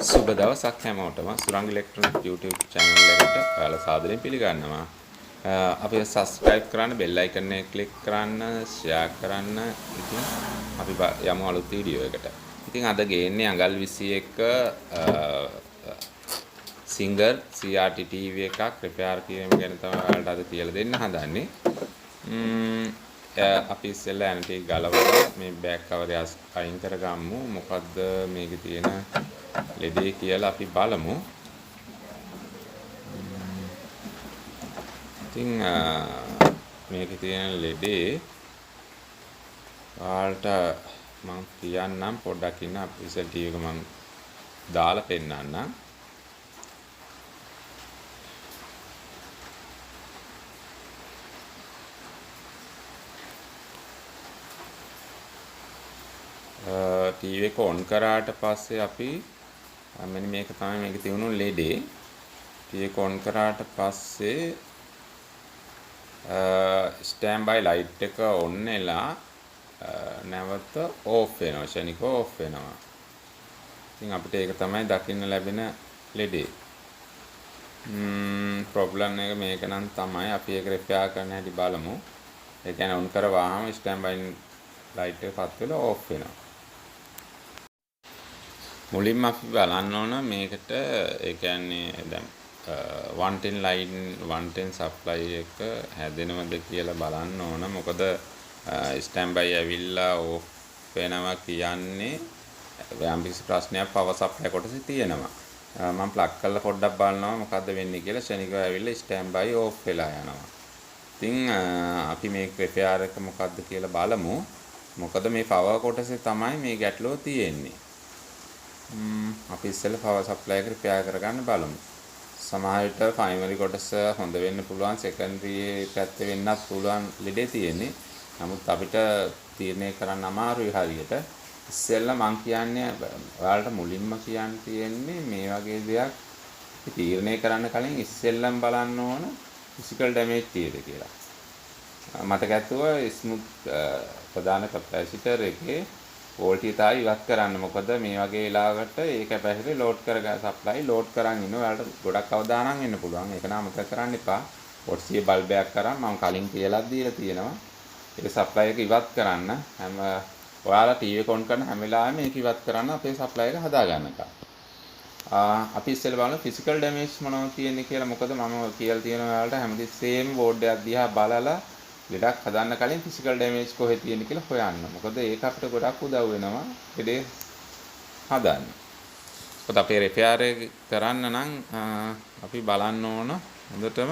සුබ දවසක් හැමෝටම සුරංග ඉලෙක්ට්‍රොනික YouTube channel එකට ඔයාලා සාදරයෙන් පිළිගන්නවා. අපි subscribe කරන්න bell icon එක click කරන්න share කරන්න. ඉතින් අපි යමු අලුත් වීඩියෝ එකට. ඉතින් අද ගේන්නේ අඟල් 21 singer CRT TV එකක් repair කිරීම ගැන තමයි ඔයාලට අද කියලා දෙන්න හදන්නේ. අපි ඉස්සෙල්ලා ඇන්ටි ගලවලා මේ බෑක් කවර් එක අයින් කරගමු. මොකද්ද මේකේ තියෙන ලෙඩේ කියලා අපි බලමු. ඉතින් මේකේ තියෙන ලෙඩේ ඔයාලට මම කියන්නම් පොඩ්ඩක් ඉන්න අපි ඉස්සෙල් ටීවී එක මම දාලා පෙන්නන්නම්. ටීවී එක ඔන් කරාට පස්සේ අපි මෙන්න මේක තමයි මේකේ තියුණු ලෙඩේ. ටීවී එක ඔන් කරාට පස්සේ ස්ටෑන්ඩ් බයි ලයිට් එක ඔන් වෙලා නැවත ඕෆ් වෙනවා, ෂණිකව ඕෆ් වෙනවා. ඉතින් අපිට ඒක තමයි දකින්න ලැබෙන ලෙඩේ. ප්‍රොබ්ලම් එක මේක නම් තමයි. අපි ඒක රිපෙයාර් කරන්න හැටි බලමු. ඒ කියන්නේ ඔන් කරවහම ස්ටෑන්ඩ් බයි ලයිට් එක පත් වෙලා ඕෆ් වෙනවා. මුලින්ම අපි බලන්න ඕන මේකට ඒ කියන්නේ දැන් 110 line 110 supply එක හැදෙනවද කියලා බලන්න ඕන. මොකද ස්ටෑන්ඩ් බයි ඇවිල්ලා ඕෆ් වෙනවා කියන්නේ යම් කිසි ප්‍රශ්නයක් power supply කොටසේ තියෙනවා. මම ප්ලග් කරලා පොඩ්ඩක් බලනවා මොකද්ද වෙන්නේ කියලා. ෂණිකව ඇවිල්ලා ස්ටෑන්ඩ් බයි ඕෆ් වෙලා යනවා. ඉතින් අපි මේ රිපෙයාර් එක මොකද්ද කියලා බලමු. මොකද මේ power කොටසේ තමයි මේ ගැටලුව තියෙන්නේ. අපි ඉස්සෙල්ලා power supply එක රිපෙයාර් කරගන්න බලමු. සමහර විට primary කොටස හොඳ වෙන්න පුළුවන්, secondary පැත්තේ වෙන්නත් පුළුවන් ලෙඩේ තියෙන්නේ. නමුත් අපිට තීරණය කරන්න අමාරුයි හරියට. ඉස්සෙල්ලා මම කියන්නේ ඔයාලට මුලින්ම කියන්න තියෙන්නේ මේ වගේ දෙයක් තීරණය කරන්න කලින් ඉස්සෙල්ලම බලන්න ඕන physical damage තියෙද කියලා. මතක ඇතුව ස්මූත් ප්‍රධාන කැපැසිටර් එකේ වෝල්ටේජය ඉවත් කරන්න. මොකද මේ වගේ වෙලාවකට ඒ කැපැසිටර් ලෝඩ් කරගන්න සප්ලයි ලෝඩ් කරන් ඉන්න ඔයාලට ගොඩක් අවදානම් වෙන්න පුළුවන්. ඒක නම් අමතක කරන්න එපා. වොට්සිය බල්බයක් කරන් මම කලින් කියලාත් දීලා තියෙනවා. ඒක සප්ලයි එක ඉවත් කරන්න. හැම ඔයාලා ටීවී එක ඔන් කරන හැම වෙලාවෙම මේක ඉවත් කරන්න අපේ සප්ලයි එක හදා ගන්නකම්. අපි ඉස්සෙල්ලා බලමු ෆිසිකල් ඩැමේජ් මොනවද තියෙන්නේ කියලා. මොකද මම කියලා තියෙනවා ඔයාලට හැමතිස්සෙම බෝඩ් එකක් දිහා බලලා ලෙඩක් හදන්න කලින් ෆිසිකල් ඩැමේජ් කොහෙද තියෙන්නේ කියලා හොයන්න. මොකද ඒක අපිට ගොඩක් උදව් වෙනවා ලෙඩේ හදන්න. මොකද අපේ රිපෙයාර් එක කරන්න නම් අපි බලන්න ඕන හොඳටම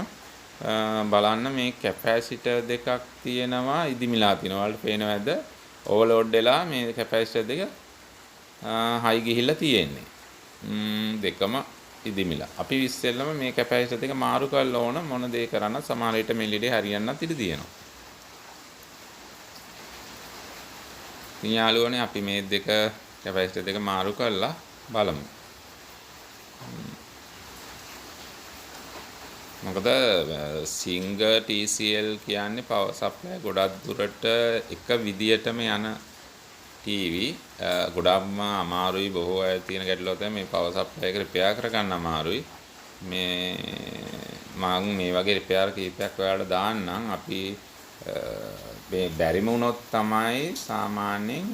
බලන්න මේ කැපැසිටර් දෙකක් තියෙනවා ඉදිමිලා තියෙනවා. ඔයාලට පේනවද? ඕවර්ලෝඩ් වෙලා මේ කැපැසිටර් දෙක හයි ගිහිල්ලා තියෙන්නේ. දෙකම ඉදිමිලා. අපි ඉස්සෙල්ලම මේ කැපැසිටර් දෙක මාරු කරලා ඕන මොන දේ කරන්න සමහර විට මේ ලීඩේ හරියන්නත් ඉඩ තියෙනවා. ඉතින් යාළුවනේ අපි මේ දෙක කැපැසිටර් දෙක මාරු කරලා බලමු. මොකද සිංගර් TCL කියන්නේ power supply ගොඩක් දුරට එක විදියටම යන ටීවී. ගොඩක්ම අමාරුයි. බොහෝ අය තියෙන ගැටලුව තමයි මේ power supply එක රිපෙයාර් කරගන්න අමාරුයි. මම මේ වගේ රිපෙයාර් කීපයක් ඔයාලට දාන්නම්. අපි මේ බැරිම වුණොත් තමයි සාමාන්‍යයෙන්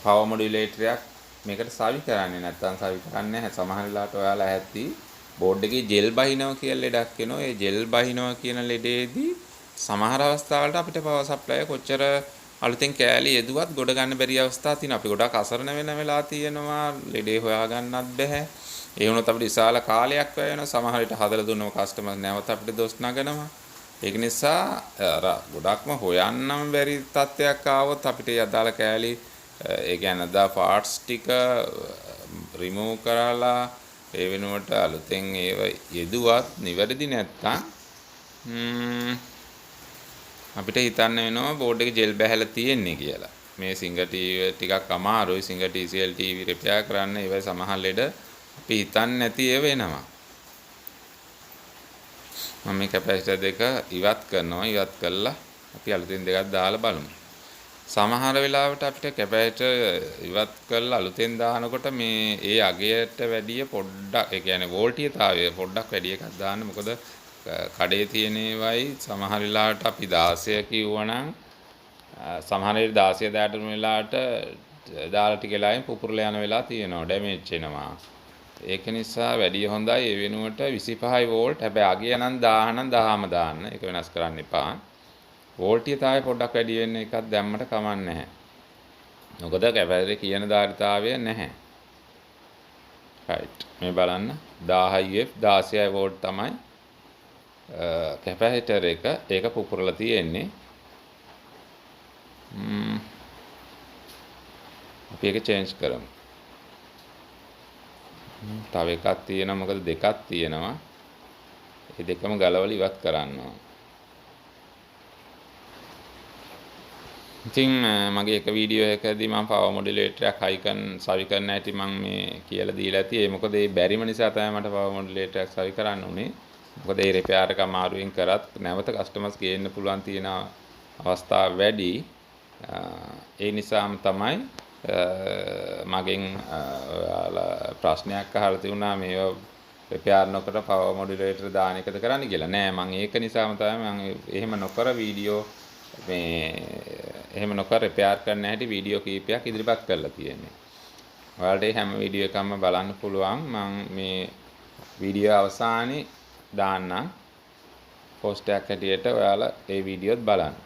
power modulator එකක් මේකට සවි කරන්නේ. නැත්නම් සවි කරන්නේ නැහැ. සමහර වෙලාවට ඔයාලා ඇහැද්දි බෝඩ් එකේ ජෙල් බහිනවා කියලා ලෙඩක් එනවා. ඒ ජෙල් බහිනවා කියන ලෙඩේදී සමහර අවස්ථාවලට අපිට power supply කොච්චර අලුතෙන් කෑලි යෙදුවත් ගොඩ ගන්න බැරි අවස්ථා තියෙනවා. අපි ගොඩක් අසරණ වෙන වෙලා තියෙනවා. ලෙඩේ හොයාගන්නත් බැහැ. ඒ වුණොත් අපිට විශාල කාලයක් වැය වෙනවා. සමහර විට හදලා දුන්නම කස්ටමර් නැවත අපිට දොස් නගනවා. ඒක නිසා අර ගොඩක්ම හොයන්නම් බැරි තත්ත්වයක් ආවොත් අපිට යදාලා කෑලි ඒ කියන්නේ දා පාර්ට්ස් ටික රිමූව් කරලා ඒ වෙනුවට අලුතෙන් ඒව යෙදුවත් නිවැරදි නැත්තම් අපිට හිතන්න වෙනවා බෝඩ් එකේ ජෙල් බැහැලා තියෙන්නේ කියලා. මේ සිංගර් ටීවී ටිකක් අමාරුයි. සිංගර් TCL ටීවී රිපෙයාර් කරන්න ඒවයි සමහර ලෙඩ අපි හිතන්නේ නැති ඒවා එනවා. මම මේ කැපැසිටර් දෙක ඉවත් කරනවා. ඉවත් කළා අපි අලුතින් දෙකක් දාලා බලමු. සමහර වෙලාවට අපිට කැපැසිටර් ඉවත් කරලා අලුතෙන් දානකොට මේ ඒ අගයට වැඩිය පොඩ්ඩක් ඒ කියන්නේ වෝල්ටීයතාවය පොඩ්ඩක් වැඩි එකක් දාන්න. මොකද කඩේ තියෙන ඒවයි සමහර වෙලාවට අපි 16 කිව්වනම් සමහර වෙලාවට 16 දාටම වෙලාවට දාලා ටික වෙලාවෙන් පුපුරලා යන වෙලාව තියෙනවා ඩැමේජ් වෙනවා. ඒක නිසා වැඩිය හොඳයි ඒ වෙනුවට 25 වෝල්ට් හැබැයි අගය නම් 1000 නම් 1000ම දාන්න. ඒක වෙනස් කරන්න එපා. වෝල්ටීයතාවය පොඩ්ඩක් වැඩි වෙන එකක් දැම්මට කමක් නැහැ. මොකද කැපැසිටරේ කියන ධාරිතාවය නැහැ. right. මේ බලන්න 1000 UF 16 වෝල්ට් තමයි කැපැසිටර් එක ඒක පුපුරලා තියෙන්නේ. අපි ඒක චේන්ජ් කරමු. තව එකක් තියෙනවා මොකද දෙකක් තියෙනවා. මේ දෙකම ගලවලා ඉවත් කරන්න ඕන. ඉතින් මගේ එක වීඩියෝ එකකදී මම පවර් මොඩියුලේටර් එකක් හයි කරන සවි කරන්න ඇති මම මේ කියලා දීලා ඇති. ඒ මොකද ඒ බැරිම නිසා තමයි මට පවර් මොඩියුලේටර් එකක් සවි කරන්න උනේ. මොකද ඒ රිපෙයාර් එක අමාරුවෙන් කරත් නැවත කස්ටමර්ස් ගේන්න පුළුවන් තියෙන අවස්ථා වැඩි. ඒ නිසාම තමයි මගෙන් ඔයාලා ප්‍රශ්නයක් අහලා තියුණා මේ රිපෙයාර් නොකර පවර් මොඩියුලේටර් දාන එකද කරන්න කියලා. නෑ මම ඒක නිසාම තමයි මම එහෙම නොකර වීඩියෝ මේ එහෙම නොකර රිපෙයාර් කරන්න හැටි වීඩියෝ කීපයක් ඉදිරිපත් කරලා තියෙන්නේ. ඔයාලට හැම වීඩියෝ එකක්ම බලන්න පුළුවන්. මම මේ වීඩියෝ අවසානයේ දාන්නම් පෝස්ට් එකක් හැටියට ඔයාලා ඒ වීඩියෝත් බලන්න.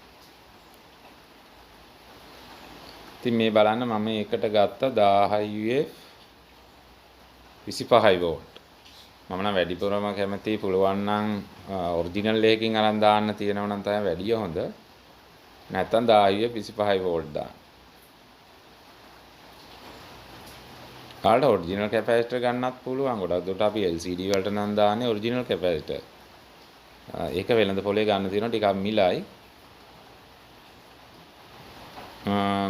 ඉතින් මේ බලන්න මම ඒකට ගත්ත 1000 UF 25 වෝල්ට්. මම නම් වැඩිපුරම කැමති පුළුවන් නම් ඔරිජිනල් එකකින් අරන් දාන්න තියෙනවා නම් තමයි වැඩිය හොඳ. නැත්තම් 1000 25 වෝල්ට් දාන්න. කාලට ඔරිජිනල් කැපැසිටර් ගන්නත් පුළුවන්. ගොඩක් දුරට අපි LCD වලට නම් දාන්නේ ඔරිජිනල් කැපැසිටර්. ඒක වෙළඳ පොලේ ගන්න තියෙනවා ටිකක් මිලයි.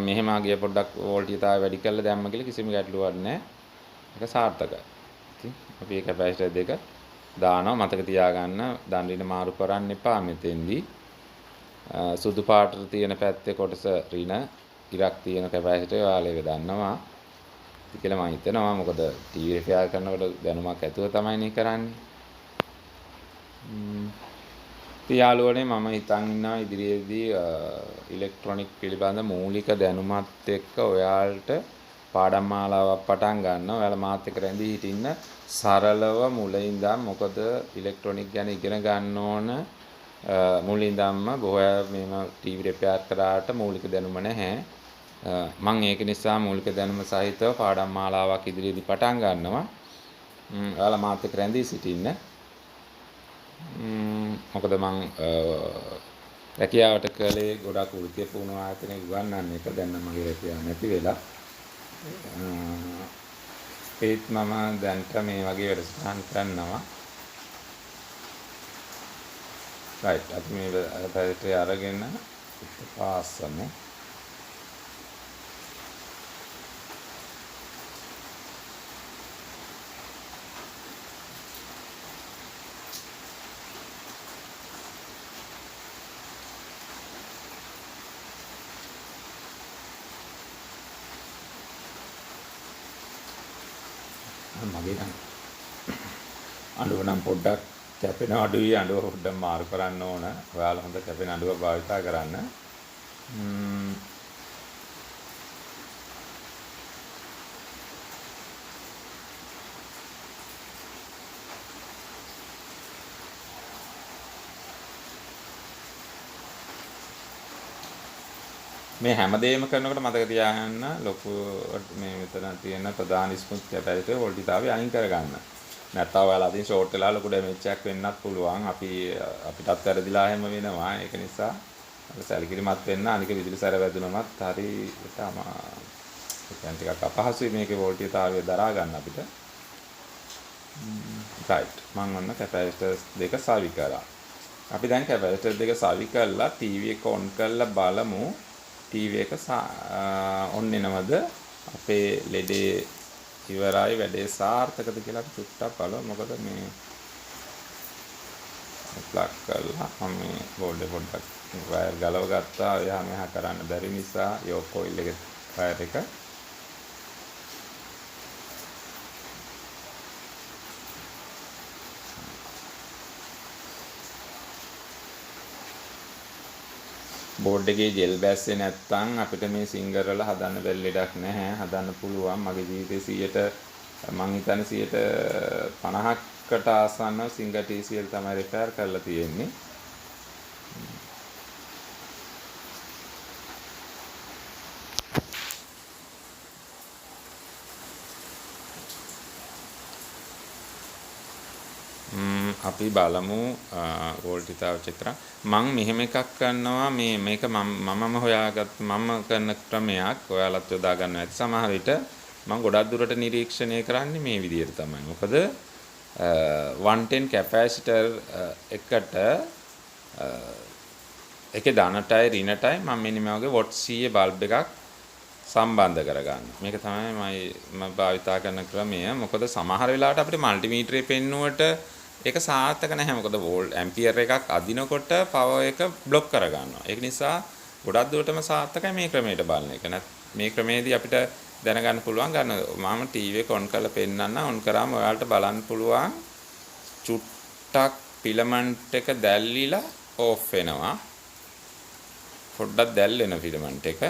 මෙහෙම ආගිය පොඩ්ඩක් වෝල්ටීයතාවය වැඩි කරලා දැම්ම කියලා කිසිම ගැටලුවක් නැහැ. ඒක සාර්ථකයි. ඉතින් අපි මේ කැපැසිටර් දෙක දානවා. මතක තියාගන්න දණ්ඩින මාරු කරන්න එපා මෙතෙන්දී. සුදු පාටට තියෙන පැත්තේ කොටස ඍණ ඉරක් තියෙන කැපැසිටර් ඔයාලා ඒක දන්නවා. ඉතින් කියලා මම හිතනවා මොකද ටීවී රිපෙයාර් කරනකොට දැනුමක් ඇතුව තමයි නේ කරන්නේ. ඉතින් යාළුවනේ මම හිතන් ඉන්නවා ඉදිරියේදී ඉලෙක්ට්‍රොනික පිළිබඳ මූලික දැනුමත් එක්ක ඔයාලට පාඩම් මාලාවක් පටන් ගන්නවා. ඔයාලා මාත් එක්ක රැඳී හිටින්න සරලව මුලින් ඉඳන් මොකද ඉලෙක්ට්‍රොනික ගැන ඉගෙන ගන්න ඕන. මුලින් ඉඳන්ම බොහෝ අය මේව ටීවී රිපෙයාර් කරාට මූලික දැනුම නැහැ. මම ඒක නිසා මූලික දැනුම සහිතව පාඩම් මාලාවක් ඉදිරියේදී පටන් ගන්නවා. ඔයාලා මාත් එක්ක රැඳී සිටින්න. මොකද මං රැකියාවට කළේ ගොඩක් වෘත්තීය පුහුණු ආයතනයක ගන්නන්න එක. දැන් නම් මගේ රැකියාව නැති වෙලා. ඒත් මම දැන්ට මේ වගේ වැඩසටහන් කරනවා. right අපි මේ පැත්තේ අරගෙන පාස්සමු. මගේ නම් අඬුව නම් පොඩ්ඩක් කැපෙන අඩුයි. අඬුව පොඩ්ඩක් මාරු කරන්න ඕන. ඔයාලා හොඳ කැපෙන අඬුව භාවිතා කරන්න. මේ හැමදේම කරනකොට මතක තියාගන්න ලොකු මේ මෙතන තියෙන ප්‍රධාන ස්මූත් කැපැසිටර් වෝල්ටීයතාවය අයින් කරගන්න. නැත්නම් ඔයාලා අදින් ෂෝට් වෙලා ලොකු ඩැමේජ් එකක් වෙන්නත් පුළුවන්. අපිටත් වැරදිලා හැම වෙනවා. ඒක නිසා සැලකිලිමත් වෙන්න. අනික විදුලි සැර වැදුනමත් හරි ඒක ටිකක් අපහසුයි මේකේ වෝල්ටීයතාවය දරා ගන්න අපිට. right මම ඔන්න කැපැසිටර්ස් දෙක සවි කරා. අපි දැන් කැපැසිටර් දෙක සවි කරලා ටීවී එක ඔන් කරලා බලමු. ටීවී එක ඔන් වෙනවද? අපේ ලෙඩේ ඉවරයි වැඩේ සාර්ථකද කියලා අපි චුට්ටක් බලමු. මොකද මේ ප්ලග් කරලා මම මේ බෝඩ් එක පොඩ්ඩක් වයර් ගලව ගත්තා. එහා මෙහා කරන්න බැරි නිසා යෝක් කොයිල් එකේ වයර් එක බෝඩ් එකේ ජෙල් බැස්සේ නැත්නම් අපිට මේ සිංගර් වල හදන්න බැරි ලෙඩක් නැහැ. හදන්න පුළුවන්. මගේ ජීවිතේ 100ට මං හිතන්නේ 50%කට ආසන්නව සිංගර් TCL තමයි රිපෙයාර් කරලා තියෙන්නේ. අපි බලමු වෝල්ටිතාව චිත්‍ර. මම මෙහෙම එකක් කරනවා මේක මමම හොයාගත්ත මම කරන ක්‍රමයක්. ඔයාලත් යොදා ගන්න ඇති. සමහර විට මම ගොඩක් දුරට නිරීක්ෂණය කරන්නේ මේ විදිහට තමයි. මොකද 110 කැපැසිටර් එකට ඒකේ ධනටයි ඍණටයි මම මෙන්න මේ වගේ වොට් 100 බල්බ් එකක් සම්බන්ධ කරගන්නවා. මේක තමයි මම භාවිතා කරන ක්‍රමය. මොකද සමහර වෙලාවට අපිට මල්ටිමීටරේ පෙන්නුවට ඒක සාර්ථක නැහැ. මොකද වෝල්ට් ඇම්පියර් එකක් අදිනකොට පවර් එක බ්ලොක් කරගන්නවා. ඒක නිසා ගොඩක් දුරටම සාර්ථකයි මේ ක්‍රමයට බලන එක. මේ ක්‍රමයේදී අපිට දැනගන්න පුළුවන් මම ටීවී එක ඔන් කරලා පෙන්නන්න. ඔන් කරාම ඔයාලට බලන්න පුළුවන් චුට්ටක් ෆිලමන්ට් එක දැල්ලිලා ඕෆ් වෙනවා. පොඩ්ඩක් දැල් වෙන ෆිලමන්ට් එක.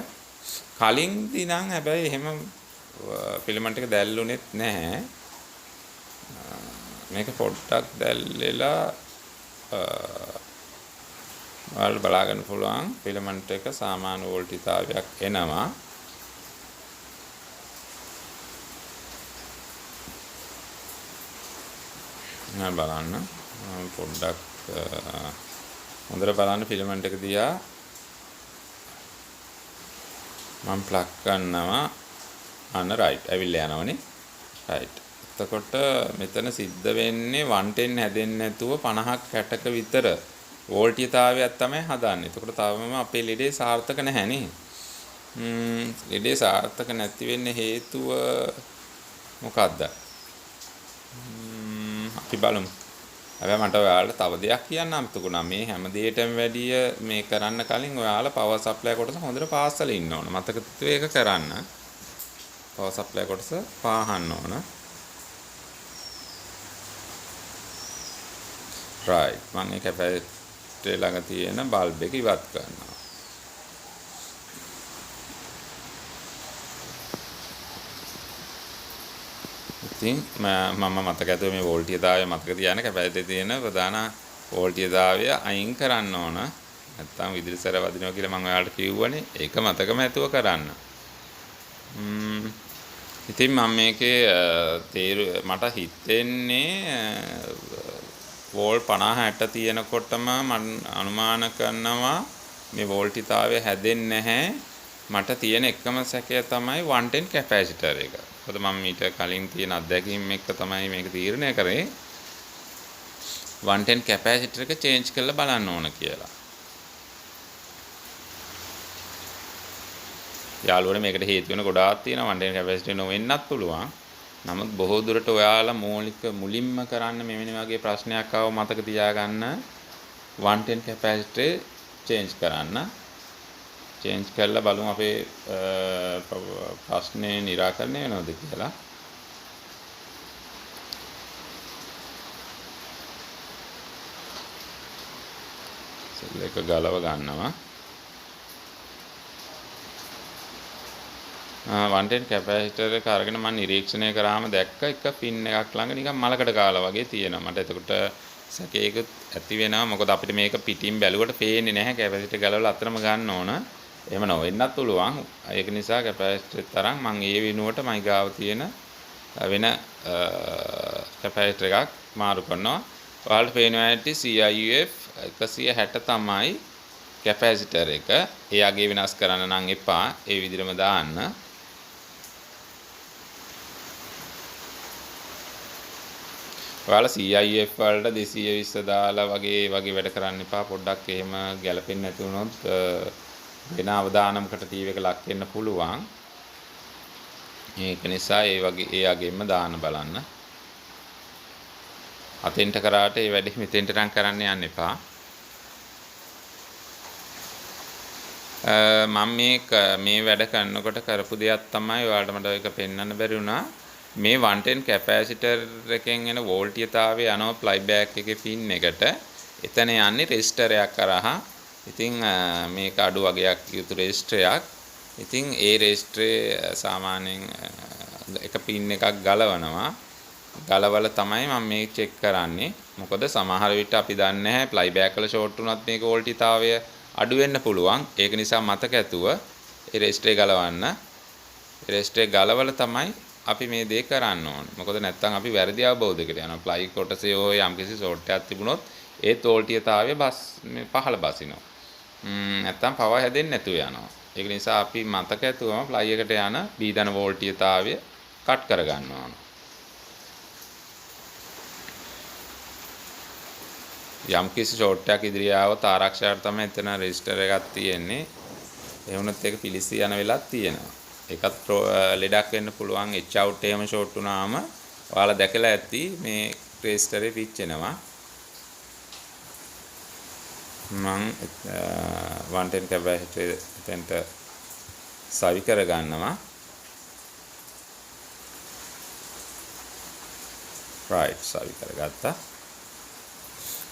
කලින් දී නම් හැබැයි එහෙම ෆිලමන්ට් එක දැල්ුණෙත් නැහැ. මේක පොඩ්ඩක් දැල්ලලා ඔයාලට බලා ගන්න පුළුවන් ෆිලමන්ට් එක සාමාන්‍ය වෝල්ටිතාවයක් එනවා. නෑ බලන්න පොඩ්ඩක් හොඳට බලන්න ෆිලමන්ට් එක දිහා මම ප්ලග් කරනවා. අන්න රයිට් ඇවිල්ලා යනවනේ. රයිට්. එතකොට මෙතන සිද්ධ වෙන්නේ 110 හැදෙන්නේ නැතුව 50ක් 60ක විතර වෝල්ටියතාවයක් තමයි හදන්නේ. එතකොට තාමම අපේ ලෙඩේ සාර්ථක නැහැ නේ. ලෙඩේ සාර්ථක නැති වෙන්න හේතුව මොකක්ද? අපි බලමු. හැබැයි මට ඔයාලට තව දෙයක් කියන්න අමතකුණා. මේ හැම දෙයකටම වැඩිය මේ කරන්න කලින් ඔයාලා පවර් සප්ලයි කොටස හොඳට පාස්සලා ඉන්න ඕන. මතක තියාගන්න ඒක කරන්න. පවර් සප්ලයි කොටස පාහන්න ඕන. right මම ඒ කැපැසිටර් ළඟ තියෙන බල්බ් එක ඉවත් කරනවා. ඉතින් මම මතක ඇතුව මේ වෝල්ටියතාවය මතක තියාගෙන කැපැසිටරේ තියෙන ප්‍රධාන වෝල්ටියතාවය අයින් කරන්න ඕන. නැත්තම් විදුලි සැර වදිනවා කියලා මම ඔයාලට කිව්වනේ. ඒක මතකම ඇතුව කරන්න. ඉතින් මම මේකේ මට හිතෙන්නේ වෝල් 50 60 තියෙනකොටම මම අනුමාන කරනවා මේ වෝල්ටිතාවය හැදෙන්නේ නැහැ. මට තියෙන එකම සැකය තමයි 110 කැපැසිටර් එක. මොකද මම ඊට කලින් තියෙන අත්දැකීම් එක්ක තමයි මේක තීරණය කරේ 110 කැපැසිටර් එක චේන්ජ් කරලා බලන්න ඕන කියලා. යාළුවනේ මේකට හේතු වෙන ගොඩාක් තියෙනවා. 110 කැපැසිටර් නොවෙන්නත් පුළුවන්. නමුත් බොහෝ දුරට ඔයාලා මුලින්ම කරන්න මෙවැනි වගේ ප්‍රශ්නයක් ආව මතක තියාගන්න 110 කැපැසිටර් චේන්ජ් කරන්න. චේන්ජ් කරලා බලමු අපේ ප්‍රශ්නේ निराකරණය වෙනවද කියලා. සෙල් එක ගලව ගන්නවා. 110 කැපැසිටර් එක අරගෙන මම නිරීක්ෂණය කරාම දැක්ක එක පින් එකක් ළඟ නිකන් මලකට කාලා වගේ තියෙනවා. මට එතකොට සැකයකුත් ඇති වෙනවා. මොකද අපිට මේක පිටින් බැලුවට පේන්නේ නැහැ. කැපැසිටර් ගලවලා අතරම ගන්න ඕන. එහෙම නොවෙන්නත් පුළුවන්. ඒක නිසා කැපැසිටර් තරම් මම ඒ වෙනුවට මයි ගාව තියෙන වෙන කැපැසිටර් එකක් මාරු කරනවා. ඔයාලට පේනවා ඇති CIF 160 තමයි කැපැසිටර් එක. ඒ අගේ වෙනස් කරන්න නම් එපා. ඒ විදිහටම දාන්න. ඔයාලා CIF වලට 220 දාලා වගේ වැඩ කරන්න එපා. පොඩ්ඩක් එහෙම ගැලපෙන්නේ නැති වුණොත් වෙන අවදානමකට ටීවී එක ලක් වෙන්න පුළුවන්. ඒක නිසා ඒ අගෙම දාන්න බලන්න. අතෙන්ට කරාට ඒ වැඩේ මෙතෙන්ට නම් කරන්න යන්න එපා. මම මේ වැඩ කරනකොට කරපු දෙයක් තමයි ඔයාලට මට ඒක පෙන්වන්න බැරි වුණා. මේ 110 කැපැසිටර් එකෙන් එන වෝල්ටීයතාවය යනවා ප්ලයි බෑක් එකේ පින් එකට. එතන යන්නේ රෙසිස්ටරයක් කරහා. ඉතින් මේක අඩු වගේක් යුතු රෙසිස්ටරයක්. ඉතින් ඒ රෙසිස්ටරේ සාමාන්‍යයෙන් එක පින් එකක් ගලවනවා. ගලවල තමයි මම මේක චෙක් කරන්නේ. මොකද සමහර විට අපි දන්නේ නැහැ ප්ලයි බෑක් වල ෂෝට් වුණත් මේක වෝල්ටීයතාවය අඩු වෙන්න පුළුවන්. ඒක නිසා මතක ඇතුව ඒ රෙසිස්ටරේ ගලවන්න. රෙසිස්ටරේ ගලවල තමයි අපි මේ දේ කරන්න ඕනේ. මොකද නැත්තම් අපි වැරදි අවබෝධයකට යනවා. ප්ලයි කොටසේ හෝ යම්කිසි ෂෝට් එකක් තිබුණොත් ඒ වෝල්ටීයතාවය මේ පහළ බසිනවා. නැත්තම් පවර් හැදෙන්නේ නැතුව යනවා. ඒක නිසා අපි මතක ඇතුවම ප්ලයි එකට යන බීදන වෝල්ටීයතාවය කට් කරගන්න ඕනේ. යම් කිසි ෂෝට් එකක් ඉදිරිය ආවොත් ආරක්ෂාවට තමයි එතන රෙජිස්ටර් එකක් තියෙන්නේ. ඒ වුණත් ඒක පිලිසි යන වෙලක් තියෙනවා. ඒකත් ලෙඩක් වෙන්න පුළුවන්. එච් අවුට් එහෙම ෂෝට් වුණාම ඔයාලා දැකලා ඇති මේ රෙජිස්ටරේ පිච්චෙනවා. මම 110 කැපැසිටර් එතනට සවි කර ගන්නවා. right සවි කරගත්තා.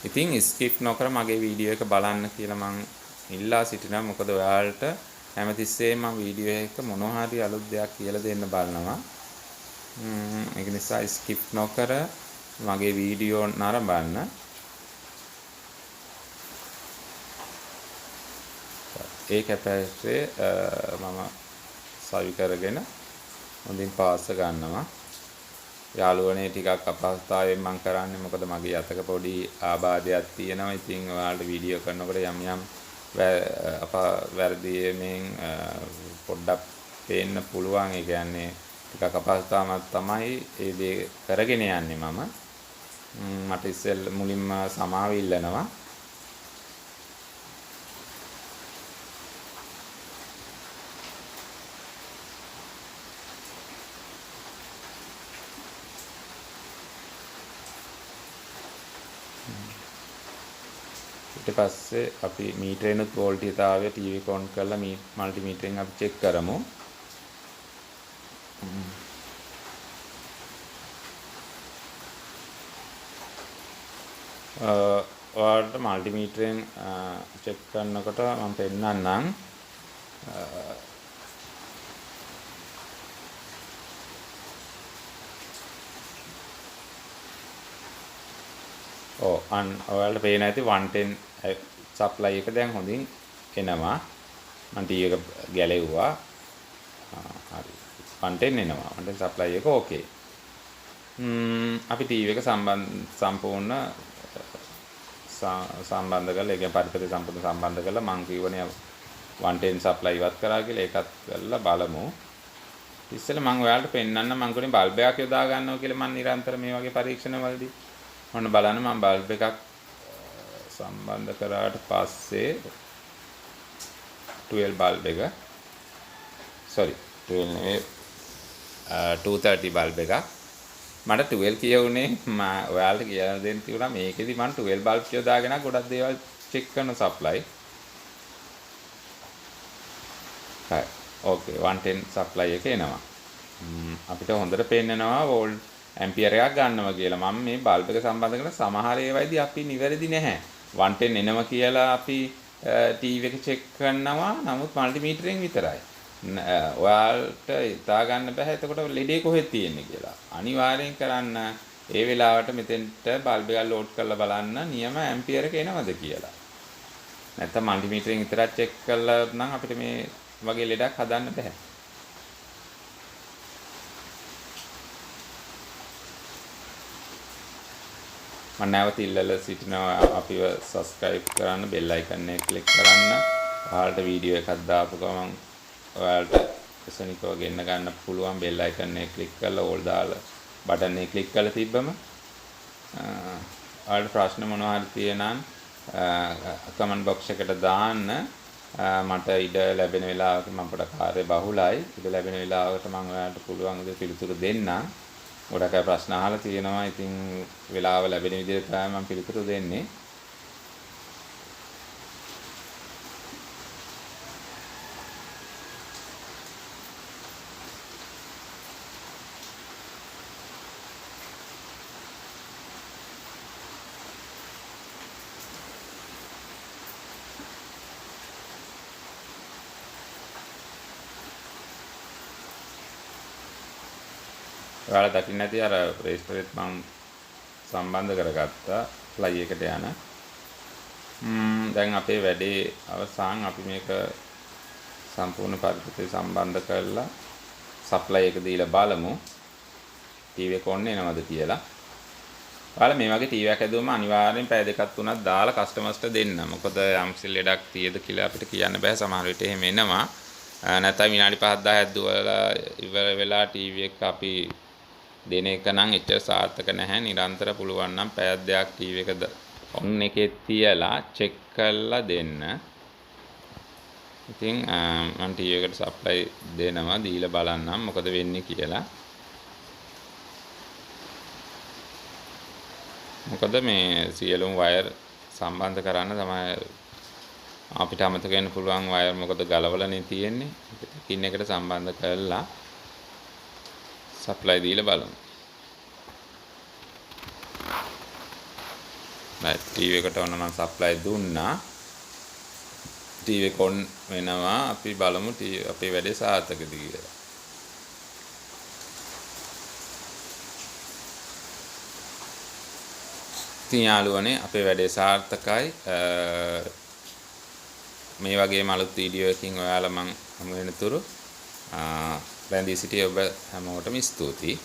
ඉතින් ස්කිප් නොකර මගේ වීඩියෝ එක බලන්න කියලා මම ඉල්ලා සිටිනවා. මොකද ඔයාලට හැමතිස්සෙම මම වීඩියෝ එක මොනවා හරි අලුත් දෙයක් කියලා දෙන්න බලනවා. ඒක නිසා ස්කිප් නොකර මගේ වීඩියෝ නරඹන්න. ඒ කැපැසිටරේ මම සවි කරගෙන හොඳින් පාස් ගන්නවා. යාළුවනේ ටිකක් අපහසුතාවයෙන් මම කරන්නේ මොකද මගේ අතක පොඩි ආබාධයක් තියෙනවා. ඉතින් ඔයාලට වීඩියෝ කරනකොට යම් වැරදියෙන් පොඩ්ඩක් පේන්න පුළුවන්. ඒ කියන්නේ ටිකක් අපහසුතාවක් තමයි ඒ දේ කරගෙන යන්නේ මම. මට මුලින්ම සමාව ඉල්ලනවා. ඊට පස්සේ අපි මීටරේනුත් වෝල්ටීයතාවය ටීවී එක ඔන් කරලා මල්ටිමීටරෙන් අපි චෙක් කරමු. ඔයාලට මල්ටිමීටරෙන් චෙක් කරනකොට මම පෙන්නන්නම්. ඔයාලට පේන ඇති 110 සප්ලයි එක දැන් හොඳින් එනවා. මම ටීවී එක ගැලෙව්වා. හරි 110 එනවා. 110 සප්ලයි එක ඕකේ. අපි ටීවී එක සම්පූර්ණ සම්බන්ධ කරලා, ඒ කියන්නේ පරිපථය සම්පූර්ණ සම්බන්ධ කරලා මම කියවනේ 110 සප්ලයි ඉවත් කරා කියලා. ඒකත් කරලා බලමු. ඉස්සෙල්ලා මම ඔයාලට පෙන්නන්න මම කොනේ බල්බ් එකක් යොදා ගන්නවා කියලා මම නිරන්තර මේ වගේ පරීක්ෂණවලදී ඔන්න බලන්න මම බල්බ් එකක් සම්බන්ධ කරාට පස්සේ 12 බල්බ් එක 230 බල්බ් එකක් මට 12 කියවුනේ. ඔයාලට කියලා දෙන්න තියුණා මේකෙදි මම 12 බල්බ් යොදාගෙන ගොඩක් දේවල් චෙක් කරන සප්ලයි. හරි ඕකේ 110 සප්ලයි එක එනවා. අපිට හොඳට පේන්නනවා වෝල්ට් ඇම්පියර් එකක් ගන්නවා කියලා. මම මේ බල්බ් එක සම්බන්ධ කරන සමහර ඒවායිදී අපි නිවැරදි නැහැ. 110 එනවා කියලා අපි ටීවී එක චෙක් කරනවා. නමුත් මල්ටිමීටරෙන් විතරයි. ඔයාලට හිතා ගන්න බෑ එතකොට ලෙඩේ කොහෙද තියෙන්නේ කියලා. අනිවාර්යෙන් කරන්න ඒ වෙලාවට මෙතෙන්ට බල්බ් එක ලෝඩ් කරලා බලන්න නියම ඇම්පියර් එක එනවද කියලා. නැත්නම් මල්ටිමීටරෙන් විතරක් චෙක් කළා නම් අපිට මේ වගේ ලෙඩක් හදන්න බෑ. මම නැවත ඉල්ලලා සිටිනවා අපිව subscribe කරන්න, bell icon එක click කරන්න. ඔයාලට වීඩියෝ එකක් දාපු ගමන් ඔයාලට එසනිකව ගෙන්න ගන්න පුළුවන්. bell icon එක click කරලා all දාලා button එක click කරලා තිබ්බම ඔයාලට ප්‍රශ්න මොනවා හරි තියෙනම් comment box එකට දාන්න. මට ඉඩ ලැබෙන වෙලාවක මම පොඩ කාර්ය බහුලයි. ඉඩ ලැබෙන වෙලාවකට මම ඔයාලට පුළුවන් විදිහට පිළිතුරු දෙන්නම්. ගොඩක් අය ප්‍රශ්න අහලා තියෙනවා. ඉතින් වෙලාව ලැබෙන විදිහට තමයි මම පිළිතුරු දෙන්නේ. ඔයාලා දකින්න ඇති අර රෙජිස්ටරෙත් මම සම්බන්ධ කරගත්තා ෆ්ලයි එකට යන. දැන් අපේ වැඩේ අවසන්. අපි මේක සම්පූර්ණ පරිපූර්ණව සම්බන්ධ කරලා සප්ලයි එක දීලා බලමු. ටීවී එක ඔන්න එනවද කියලා. ඔයාලා මේ වගේ ටීවී එකක් ඇදුවම අනිවාර්යෙන් පැය දෙකක් තුනක් දාලා කස්ටමර්ස්ට දෙන්න. මොකද යම්සි ලෙඩක් තියෙද කියලා අපිට කියන්න බෑ. සමහර විට එහෙම එනවා. නැත්නම් විනාඩි 5-10ක් ඇද්දුවලා ඉවර වෙලා ටීවී එක අපි දෙන එක නම් එච්චර සාර්ථක නැහැ. නිරන්තර පුළුවන් නම් පැයක් දෙකක් ටීවී එක ඔන් එකේ තියලා චෙක් කරලා දෙන්න. ඉතින් මම ටීවී එකට සප්ලයි දෙනවා දීලා බලන්නම් මොකද වෙන්නේ කියලා. මොකද මේ සියලුම වයර් සම්බන්ධ කරන්න තමයි අපිට අමතක වෙන්න පුළුවන් වයර් මොකද ගලවලානේ තියෙන්නේ. පින් එකට සම්බන්ධ කරලා සප්ලයි දීලා බලමු. ටීවී එකට ඔන්න මම සප්ලයි දුන්නා. ටීවී එක ඔන් වෙනවා. අපි බලමු අපේ වැඩේ සාර්ථකද කියලා. ඉතින් යාළුවනේ අපේ වැඩේ සාර්ථකයි. මේ වගේම අලුත් වීඩියෝ එකකින් ඔයාලා මම හමු වෙනතුරු රැඳී සිටිය ඔබ හැමෝටම ස්තුතියි.